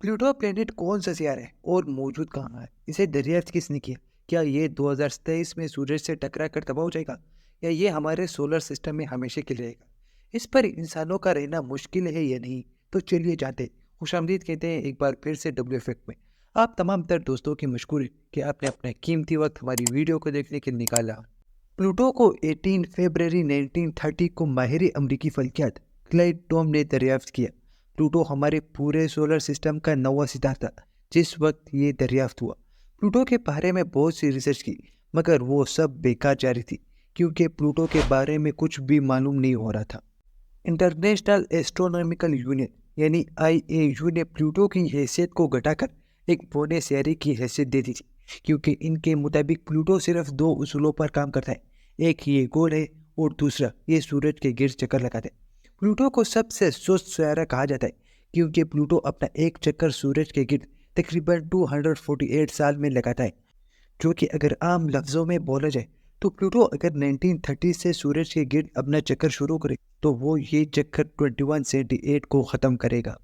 Pluto planet कौन सा Sierra है और मौजूद कहाँ है? इसे दरियाफ्त किसने किया? क्या ये 2023 में सूरज से टकरा कर तबाह हो जाएगा या ये हमारे सोलर सिस्टम में हमेशा के लिए रहेगा? इस पर इंसानों का रहना मुश्किल है या नहीं? तो चलिए जानते हैं। खुशामदीद कहते हैं एक बार फिर से डब्ल्यू इफेक्ट में। आप तमाम तर दोस्तों की मशकूरी कि आपने अपना कीमती वक्त हमारी वीडियो को देखने के लिए निकाला। प्लूटो को 18 फरवरी 1930 को माहिर अमरीकी फल्कियात क्लाइड टॉम ने दरियाफ्त किया। प्लूटो हमारे पूरे सोलर सिस्टम का नौवां सितारा था जिस वक्त ये दरियाफ्त हुआ। प्लूटो के बारे में बहुत सी रिसर्च की मगर वो सब बेकार जारी थी क्योंकि प्लूटो के बारे में कुछ भी मालूम नहीं हो रहा था। इंटरनेशनल एस्ट्रोनॉमिकल यूनियन यानी IAU ने प्लूटो की हैसियत को घटाकर एक बौने सियारे की हैसियत दे दी थी क्योंकि इनके मुताबिक प्लूटो सिर्फ दो उसूलों पर काम करता है। एक ये गोल है और दूसरा ये सूरज के गिर्द चक्कर लगाता है। प्लूटो को सबसे सुस्त सियारा कहा जाता है क्योंकि प्लूटो अपना एक चक्कर सूरज के गिर्द तकरीबन 248 साल में लगाता है, जो कि अगर आम लफ्ज़ों में बोला जाए तो प्लूटो अगर 1930 से सूरज के गिर्द अपना चक्कर शुरू करे तो वो ये चक्कर 2178 को ख़त्म करेगा।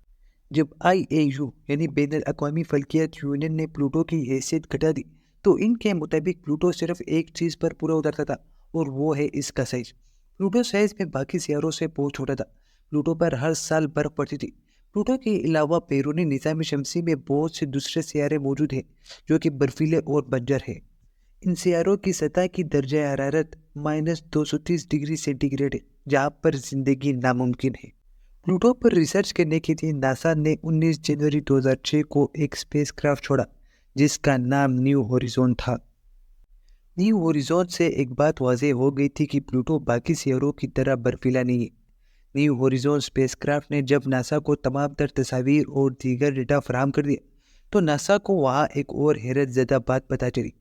जब IAU यानी बैनुल अक़वामी फल्कियत यूनियन ने प्लूटो की हैसियत घटा दी तो इनके मुताबिक प्लूटो सिर्फ एक चीज़ पर पूरा उतरता था और वो है इसका साइज। प्लूटो साइज में बाकी सियारों से बहुत छोटा था। प्लूटो पर हर साल बर्फ पड़ती थी। प्लूटो के अलावा बैरूनी निज़ाम शमसी में बहुत से दूसरे सियारे मौजूद हैं जो कि बर्फीले और बंजर हैं। इन सियारों की सतह की दर्जा हरारत -230 डिग्री सेंटीग्रेड है जहाँ पर जिंदगी नामुमकिन है। प्लूटो पर रिसर्च करने के लिए नासा ने 19 जनवरी 2006 को एक स्पेसक्राफ्ट छोड़ा जिसका नाम न्यू होरिज़ोन था। न्यू होरिज़ोन से एक बात वाज़ेह हो गई थी कि प्लूटो बाकी सियारों की तरह बर्फीला नहीं है। न्यू होरिज़ोन स्पेसक्राफ्ट ने जब नासा को तमाम तर तस्वीर और दीगर डेटा फराहम कर दिया तो नासा को वहाँ एक और हैरत ज़दा बात पता चली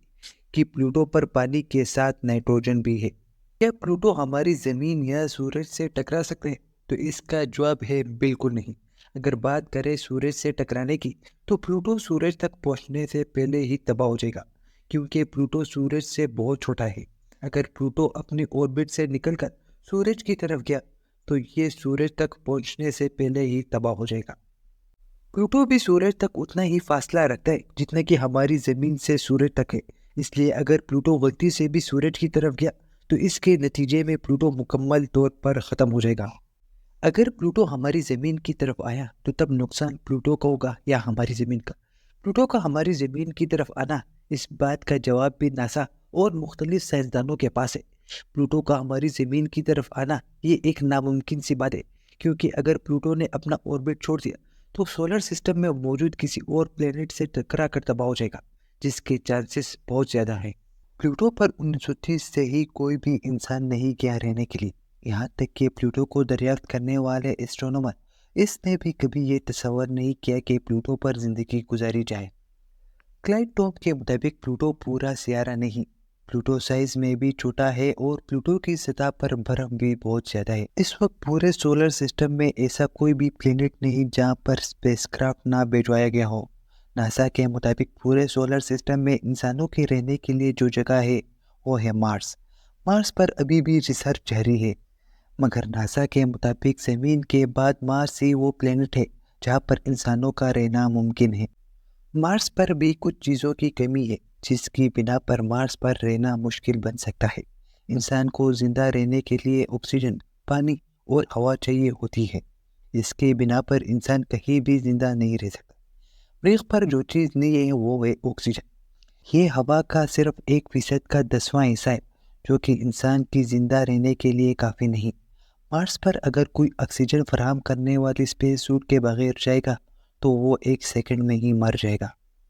कि प्लूटो पर पानी के साथ नाइट्रोजन भी है। क्या प्लूटो हमारी ज़मीन या सूरज से टकरा सकते हैं? तो इसका जवाब है बिल्कुल नहीं। अगर बात करें सूरज से टकराने की तो प्लूटो सूरज तक पहुंचने से पहले ही तबाह हो जाएगा क्योंकि प्लूटो सूरज से बहुत छोटा है। अगर प्लूटो अपनी ऑर्बिट से निकलकर सूरज की तरफ गया तो ये सूरज तक पहुंचने से पहले ही तबाह हो जाएगा। प्लूटो भी सूरज तक उतना ही फासला रखता है जितना कि हमारी ज़मीन से सूरज तक है। इसलिए अगर प्लूटो गलती से भी सूरज की तरफ गया तो इसके नतीजे में प्लूटो मुकम्मल तौर पर ख़त्म हो जाएगा। अगर प्लूटो हमारी ज़मीन की तरफ आया तो तब नुकसान प्लूटो का होगा या हमारी ज़मीन का? प्लूटो का हमारी ज़मीन की तरफ आना, इस बात का जवाब भी नासा और मुख्तलिफ साइंसदानों के पास है। प्लूटो का हमारी ज़मीन की तरफ आना ये एक नामुमकिन सी बात है क्योंकि अगर प्लूटो ने अपना ऑर्बिट छोड़ दिया तो सोलर सिस्टम में मौजूद किसी और प्लेनेट से टकरा कर तबाह हो जाएगा जिसके चांसेस बहुत ज़्यादा हैं। प्लूटो पर 1930 से ही कोई भी इंसान नहीं गया रहने के लिए। यहाँ तक कि प्लूटो को दरियाफ्त करने वाले एस्ट्रोनॉमर इसने भी कभी ये तस्वर नहीं किया कि प्लूटो पर ज़िंदगी गुजारी जाए। क्लाइड टॉम के मुताबिक प्लूटो पूरा सियारा नहीं, प्लूटो साइज में भी छोटा है और प्लूटो की सतह पर बर्फ भी बहुत ज़्यादा है। इस वक्त पूरे सोलर सिस्टम में ऐसा कोई भी प्लेनेट नहीं जहाँ पर स्पेसक्राफ्ट ना भिजवाया गया हो। नासा के मुताबिक पूरे सोलर सिस्टम में इंसानों के रहने के लिए जो जगह है वो है मार्स। मार्स पर अभी भी रिसर्च जारी है मगर नासा के मुताबिक ज़मीन के बाद मार्स ही वो प्लेनेट है जहाँ पर इंसानों का रहना मुमकिन है। मार्स पर भी कुछ चीज़ों की कमी है जिसकी बिना पर मार्स पर रहना मुश्किल बन सकता है। इंसान को ज़िंदा रहने के लिए ऑक्सीजन, पानी और हवा चाहिए होती है। इसके बिना पर इंसान कहीं भी ज़िंदा नहीं रह सकता। मरीख पर जो चीज़ नहीं है वो है ऑक्सीजन। ये हवा का सिर्फ 1% का 10वां हिस्सा है जो कि इंसान की ज़िंदा रहने के लिए काफ़ी नहीं। मार्स पर अगर कोई ऑक्सीजन फराहम करने वाली स्पेस सूट के बगैर जाएगा तो वो 1 सेकंड में ही मर जाएगा।